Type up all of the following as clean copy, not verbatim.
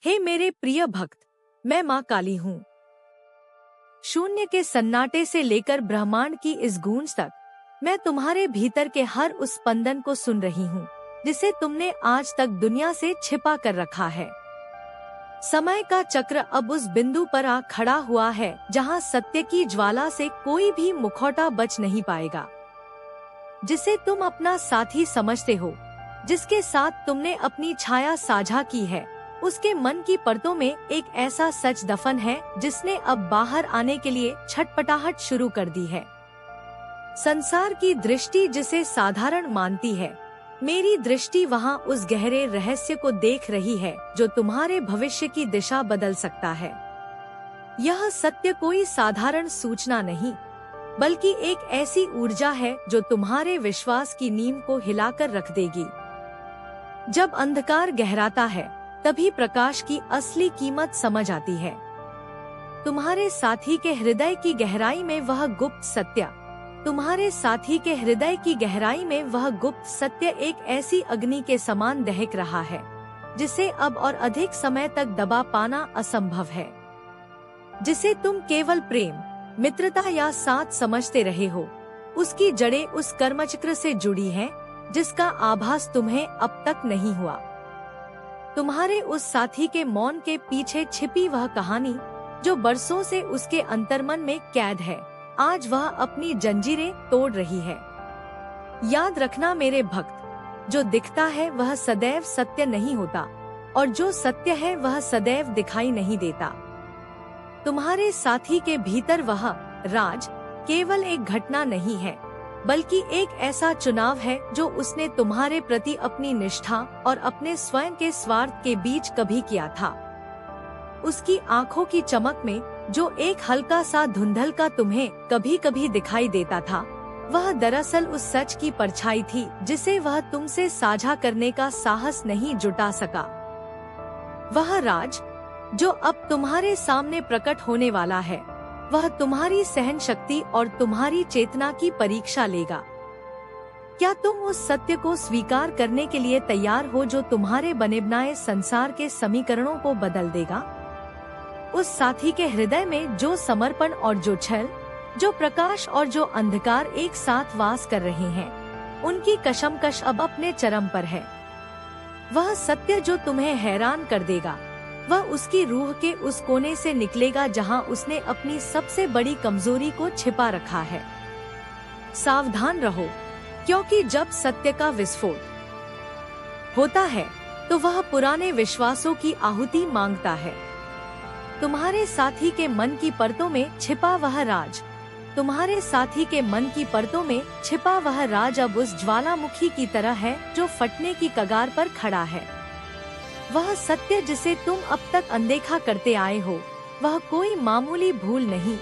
हे मेरे प्रिय भक्त, मैं माँ काली हूँ। शून्य के सन्नाटे से लेकर ब्रह्मांड की इस गूंज तक मैं तुम्हारे भीतर के हर उस स्पंदन को सुन रही हूँ जिसे तुमने आज तक दुनिया से छिपा कर रखा है। समय का चक्र अब उस बिंदु पर आ खड़ा हुआ है जहाँ सत्य की ज्वाला से कोई भी मुखौटा बच नहीं पाएगा। जिसे तुम अपना साथी समझते हो, जिसके साथ तुमने अपनी छाया साझा की है, उसके मन की परतों में एक ऐसा सच दफन है जिसने अब बाहर आने के लिए छटपटाहट शुरू कर दी है। संसार की दृष्टि जिसे साधारण मानती है, मेरी दृष्टि वहाँ उस गहरे रहस्य को देख रही है जो तुम्हारे भविष्य की दिशा बदल सकता है। यह सत्य कोई साधारण सूचना नहीं, बल्कि एक ऐसी ऊर्जा है जो तुम्हारे विश्वास की नींव को हिलाकर रख देगी। जब अंधकार गहराता है, तभी प्रकाश की असली कीमत समझ आती है। तुम्हारे साथी के हृदय की गहराई में वह गुप्त सत्य, तुम्हारे साथी के हृदय की गहराई में वह गुप्त सत्य एक ऐसी अग्नि के समान दहक रहा है जिसे अब और अधिक समय तक दबा पाना असंभव है। जिसे तुम केवल प्रेम, मित्रता या साथ समझते रहे हो, उसकी जड़ें उस कर्मचक्र से जुड़ी हैं जिसका आभास तुम्हें अब तक नहीं हुआ। तुम्हारे उस साथी के मौन के पीछे छिपी वह कहानी जो बरसों से उसके अंतर्मन में कैद है, आज वह अपनी जंजीरें तोड़ रही है। याद रखना मेरे भक्त, जो दिखता है वह सदैव सत्य नहीं होता, और जो सत्य है वह सदैव दिखाई नहीं देता। तुम्हारे साथी के भीतर वह राज केवल एक घटना नहीं है, बल्कि एक ऐसा चुनाव है जो उसने तुम्हारे प्रति अपनी निष्ठा और अपने स्वयं के स्वार्थ के बीच कभी किया था। उसकी आंखों की चमक में जो एक हल्का सा धुंधलका तुम्हें कभी कभी दिखाई देता था, वह दरअसल उस सच की परछाई थी जिसे वह तुमसे साझा करने का साहस नहीं जुटा सका। वह राज जो अब तुम्हारे सामने प्रकट होने वाला है, वह तुम्हारी सहन शक्ति और तुम्हारी चेतना की परीक्षा लेगा। क्या तुम उस सत्य को स्वीकार करने के लिए तैयार हो जो तुम्हारे बने बनाए संसार के समीकरणों को बदल देगा? उस साथी के हृदय में जो समर्पण और जो छल, जो प्रकाश और जो अंधकार एक साथ वास कर रहे हैं, उनकी कशमकश अब अपने चरम पर है। वह सत्य जो तुम्हें हैरान कर देगा, वह उसकी रूह के उस कोने से निकलेगा जहां उसने अपनी सबसे बड़ी कमजोरी को छिपा रखा है। सावधान रहो, क्योंकि जब सत्य का विस्फोट होता है तो वह पुराने विश्वासों की आहुति मांगता है। तुम्हारे साथी के मन की परतों में छिपा वह राज, तुम्हारे साथी के मन की परतों में छिपा वह राज अब उस ज्वालामुखी की तरह है जो फटने की कगार पर खड़ा है। वह सत्य जिसे तुम अब तक अनदेखा करते आए हो, वह कोई मामूली भूल नहीं,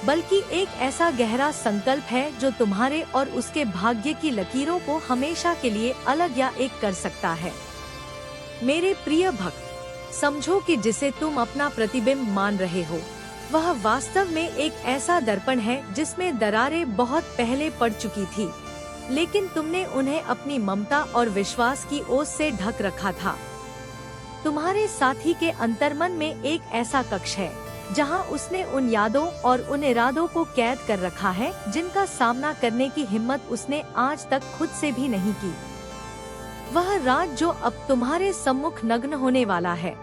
बल्कि एक ऐसा गहरा संकल्प है जो तुम्हारे और उसके भाग्य की लकीरों को हमेशा के लिए अलग या एक कर सकता है। मेरे प्रिय भक्त, समझो कि जिसे तुम अपना प्रतिबिंब मान रहे हो, वह वास्तव में एक ऐसा दर्पण है जिसमें दरारें बहुत पहले पड़ चुकी थी, लेकिन तुमने उन्हें अपनी ममता और विश्वास की ओस से ढक रखा था। तुम्हारे साथी के अंतर्मन में एक ऐसा कक्ष है जहां उसने उन यादों और उन इरादों को कैद कर रखा है जिनका सामना करने की हिम्मत उसने आज तक खुद से भी नहीं की। वह राज जो अब तुम्हारे सम्मुख नग्न होने वाला है,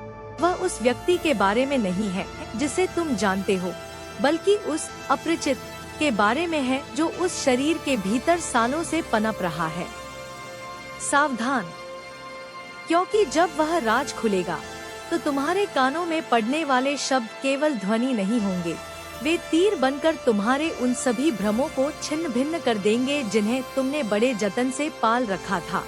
वह उस व्यक्ति के बारे में नहीं है जिसे तुम जानते हो, बल्कि उस अपरिचित के बारे में है जो उस शरीर के भीतर सालों से पनप रहा है। सावधान, क्योंकि जब वह राज खुलेगा तो तुम्हारे कानों में पड़ने वाले शब्द केवल ध्वनि नहीं होंगे, वे तीर बनकर तुम्हारे उन सभी भ्रमों को छिन्न भिन्न कर देंगे जिन्हें तुमने बड़े जतन से पाल रखा था।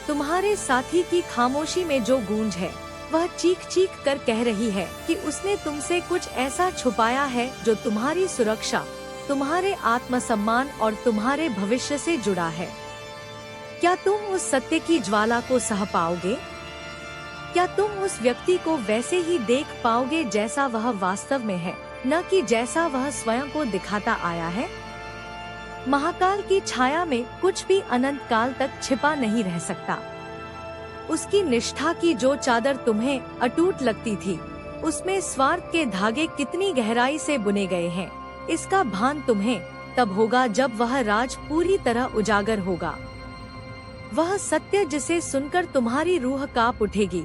तुम्हारे साथी की खामोशी में जो गूंज है, वह चीख चीख कर कह रही है कि उसने तुमसे कुछ ऐसा छुपाया है जो तुम्हारी सुरक्षा, तुम्हारे आत्मसम्मान और तुम्हारे भविष्य से जुड़ा है। क्या तुम उस सत्य की ज्वाला को सह पाओगे? क्या तुम उस व्यक्ति को वैसे ही देख पाओगे जैसा वह वास्तव में है, न कि जैसा वह स्वयं को दिखाता आया है? महाकाल की छाया में कुछ भी अनंत काल तक छिपा नहीं रह सकता। उसकी निष्ठा की जो चादर तुम्हें अटूट लगती थी, उसमें स्वार्थ के धागे कितनी गहराई से बुने गए हैं, इसका भान तुम्हें तब होगा जब वह राज पूरी तरह उजागर होगा। वह सत्य जिसे सुनकर तुम्हारी रूह कांप उठेगी,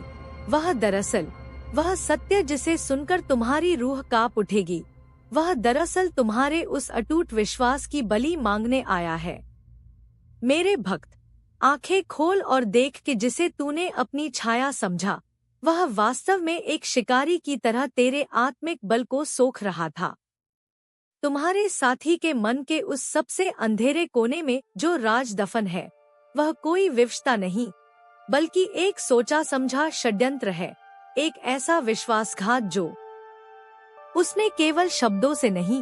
वह सत्य जिसे सुनकर तुम्हारी रूह कांप उठेगी, वह दरअसल तुम्हारे उस अटूट विश्वास की बलि मांगने आया है। मेरे भक्त, आंखें खोल और देख कि जिसे तूने अपनी छाया समझा, वह वास्तव में एक शिकारी की तरह तेरे आत्मिक बल को सोख रहा था। तुम्हारे साथी के मन के उस सबसे अंधेरे कोने में जो राज दफन है, वह कोई विवशता नहीं, बल्कि एक सोचा समझा षड्यंत्र है, एक ऐसा विश्वासघात जो उसने केवल शब्दों से नहीं,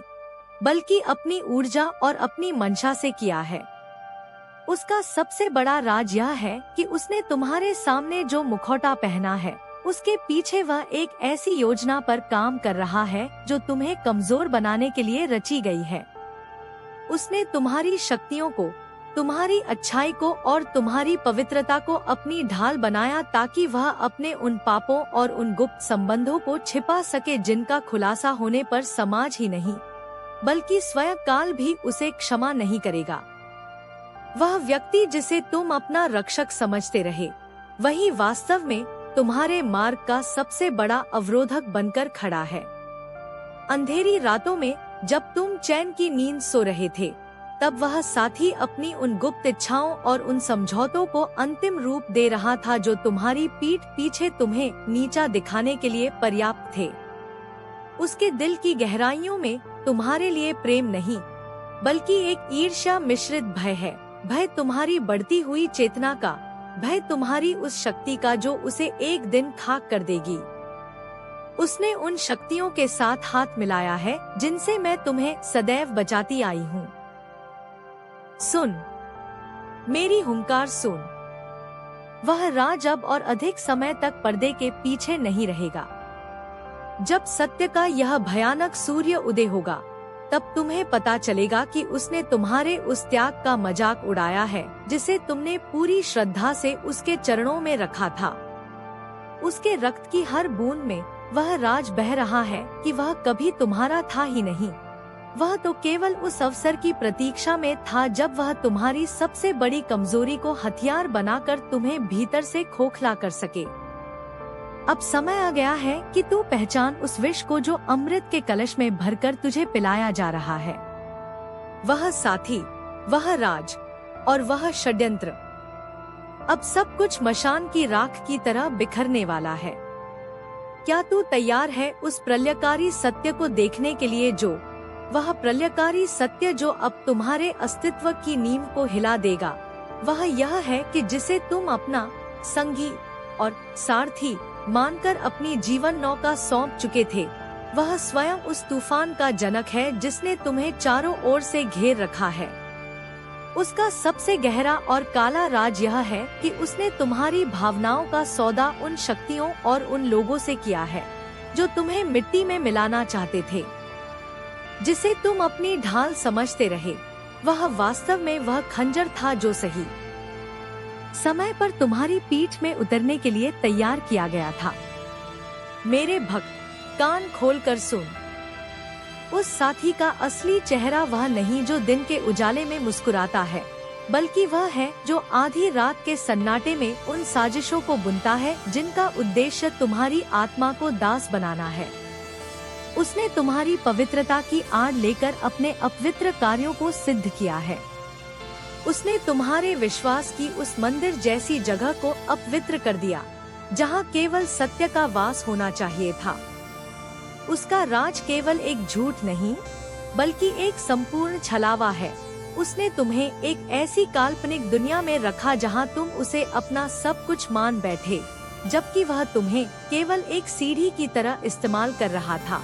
बल्कि अपनी ऊर्जा और अपनी मंशा से किया है। उसका सबसे बड़ा राज यह है कि उसने तुम्हारे सामने जो मुखौटा पहना है, उसके पीछे वह एक ऐसी योजना पर काम कर रहा है जो तुम्हें कमजोर बनाने के लिए रची गई है। उसने तुम्हारी शक्तियों को, तुम्हारी अच्छाई को और तुम्हारी पवित्रता को अपनी ढाल बनाया ताकि वह अपने उन पापों और उन गुप्त संबंधों को छिपा सके जिनका खुलासा होने पर समाज ही नहीं, बल्कि स्वयं काल भी उसे क्षमा नहीं करेगा। वह व्यक्ति जिसे तुम अपना रक्षक समझते रहे, वही वास्तव में तुम्हारे मार्ग का सबसे बड़ा अवरोधक बनकर खड़ा है। अंधेरी रातों में जब तुम चैन की नींद सो रहे थे, तब वह साथी अपनी उन गुप्त इच्छाओं और उन समझौतों को अंतिम रूप दे रहा था जो तुम्हारी पीठ पीछे तुम्हें नीचा दिखाने के लिए पर्याप्त थे। उसके दिल की गहराइयों में तुम्हारे लिए प्रेम नहीं, बल्कि एक ईर्ष्या मिश्रित भय है। भय तुम्हारी बढ़ती हुई चेतना का, भय तुम्हारी उस शक्ति का जो उसे एक दिन खाक कर देगी। उसने उन शक्तियों के साथ हाथ मिलाया है जिनसे मैं तुम्हें सदैव बचाती आई हूँ। सुन, मेरी हुंकार सुन। वह राज अब और अधिक समय तक पर्दे के पीछे नहीं रहेगा। जब सत्य का यह भयानक सूर्य उदय होगा, तब तुम्हें पता चलेगा कि उसने तुम्हारे उस त्याग का मजाक उड़ाया है जिसे तुमने पूरी श्रद्धा से उसके चरणों में रखा था। उसके रक्त की हर बूंद में वह राज बह रहा है कि वह कभी तुम्हारा था ही नहीं। वह तो केवल उस अवसर की प्रतीक्षा में था जब वह तुम्हारी सबसे बड़ी कमजोरी को हथियार बनाकर तुम्हें भीतर से खोखला कर सके। अब समय आ गया है कि तू पहचान उस विष को जो अमृत के कलश में भरकर तुझे पिलाया जा रहा है। वह साथी, वह राज और वह षड्यंत्र, अब सब कुछ मशान की राख की तरह बिखरने वाला है। क्या तू तैयार है उस प्रलयकारी सत्य को देखने के लिए, जो वह प्रलयकारी सत्य जो अब तुम्हारे अस्तित्व की नींव को हिला देगा? वह यह है कि जिसे तुम अपना संगी और सारथी मानकर अपनी जीवन नौका सौंप चुके थे, वह स्वयं उस तूफान का जनक है जिसने तुम्हें चारों ओर से घेर रखा है। उसका सबसे गहरा और काला राज यह है कि उसने तुम्हारी भावनाओं का सौदा उन शक्तियों और उन लोगों से किया है जो तुम्हें मिट्टी में मिलाना चाहते थे। जिसे तुम अपनी ढाल समझते रहे, वह वास्तव में वह खंजर था जो सही समय पर तुम्हारी पीठ में उतरने के लिए तैयार किया गया था। मेरे भक्त, कान खोलकर सुन। उस साथी का असली चेहरा वह नहीं जो दिन के उजाले में मुस्कुराता है, बल्कि वह है जो आधी रात के सन्नाटे में उन साजिशों को बुनता है जिनका उद्देश्य तुम्हारी आत्मा को दास बनाना है। उसने तुम्हारी पवित्रता की आड़ लेकर अपने अपवित्र कार्यों को सिद्ध किया है। उसने तुम्हारे विश्वास की उस मंदिर जैसी जगह को अपवित्र कर दिया जहां केवल सत्य का वास होना चाहिए था। उसका राज केवल एक झूठ नहीं, बल्कि एक संपूर्ण छलावा है। उसने तुम्हें एक ऐसी काल्पनिक दुनिया में रखा जहां तुम उसे अपना सब कुछ मान बैठे, जबकि वह तुम्हें केवल एक सीढ़ी की तरह इस्तेमाल कर रहा था।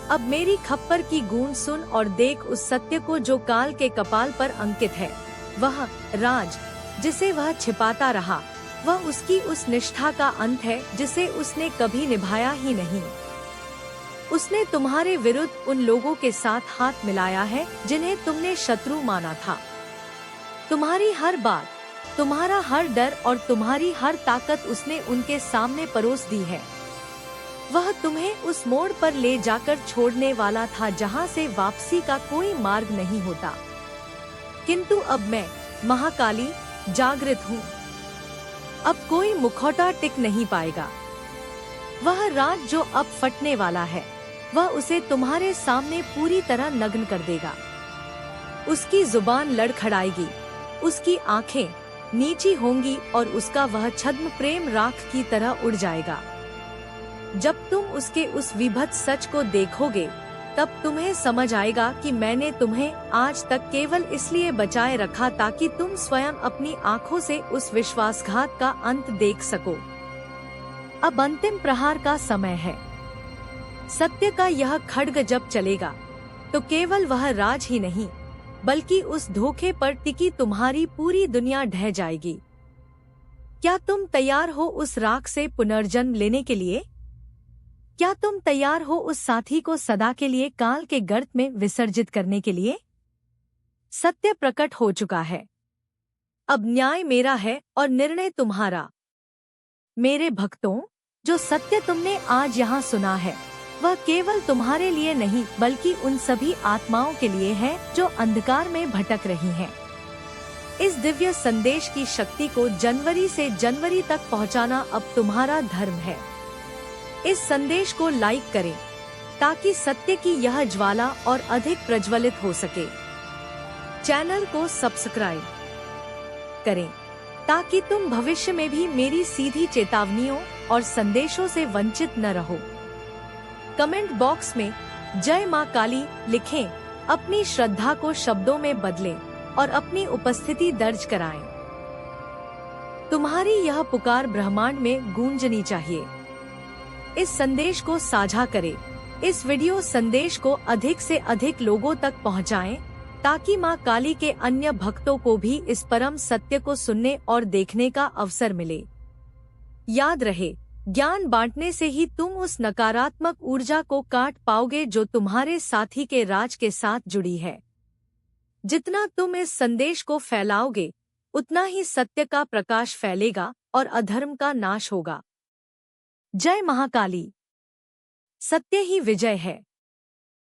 अब मेरी खप्पर की गूंज सुन और देख उस सत्य को जो काल के कपाल पर अंकित है। वह राज जिसे वह छिपाता रहा, वह उसकी उस निष्ठा का अंत है जिसे उसने कभी निभाया ही नहीं। उसने तुम्हारे विरुद्ध उन लोगों के साथ हाथ मिलाया है जिन्हें तुमने शत्रु माना था। तुम्हारी हर बात, तुम्हारा हर डर और तुम्हारी हर ताकत उसने उनके सामने परोस दी है। वह तुम्हें उस मोड़ पर ले जाकर छोड़ने वाला था जहां से वापसी का कोई मार्ग नहीं होता। किंतु अब मैं महाकाली जागृत हूँ। अब कोई मुखौटा टिक नहीं पाएगा। वह राज जो अब फटने वाला है, वह उसे तुम्हारे सामने पूरी तरह नग्न कर देगा। उसकी जुबान लड़खड़ाएगी, उसकी आंखें नीची होंगी और उसका वह छद्म प्रेम राख की तरह उड़ जाएगा। जब तुम उसके उस विभत्स सच को देखोगे, तब तुम्हें समझ आएगा कि मैंने तुम्हें आज तक केवल इसलिए बचाए रखा ताकि तुम स्वयं अपनी आंखों से उस विश्वासघात का अंत देख सको। अब अंतिम प्रहार का समय है। सत्य का यह खड्ग जब चलेगा, तो केवल वह राज ही नहीं, बल्कि उस धोखे पर टिकी तुम्हारी पूरी दुनिया ढह जाएगी। क्या तुम तैयार हो उस राख से पुनर्जन्म लेने के लिए? क्या तुम तैयार हो उस साथी को सदा के लिए काल के गर्त में विसर्जित करने के लिए? सत्य प्रकट हो चुका है। अब न्याय मेरा है और निर्णय तुम्हारा। मेरे भक्तों, जो सत्य तुमने आज यहाँ सुना है, वह केवल तुम्हारे लिए नहीं, बल्कि उन सभी आत्माओं के लिए है जो अंधकार में भटक रही हैं। इस दिव्य संदेश की शक्ति को जनवरी से जनवरी तक पहुंचाना अब तुम्हारा धर्म है। इस संदेश को लाइक करें ताकि सत्य की यह ज्वाला और अधिक प्रज्वलित हो सके। चैनल को सब्सक्राइब करें ताकि तुम भविष्य में भी मेरी सीधी चेतावनियों और संदेशों से वंचित न रहो। कमेंट बॉक्स में जय मां काली लिखें, अपनी श्रद्धा को शब्दों में बदलें और अपनी उपस्थिति दर्ज कराएं। तुम्हारी यह पुकार ब्रह्मांड में गूंजनी चाहिए। इस संदेश को साझा करें। इस वीडियो संदेश को अधिक से अधिक लोगों तक पहुंचाएं, ताकि मां काली के अन्य भक्तों को भी इस परम सत्य को सुनने और देखने का अवसर मिले। याद रहे, ज्ञान बांटने से ही तुम उस नकारात्मक ऊर्जा को काट पाओगे जो तुम्हारे साथी के राज के साथ जुड़ी है। जितना तुम इस संदेश को फैलाओगे, उतना ही सत्य का प्रकाश फैलेगा और अधर्म का नाश होगा। जय महाकाली। सत्य ही विजय है।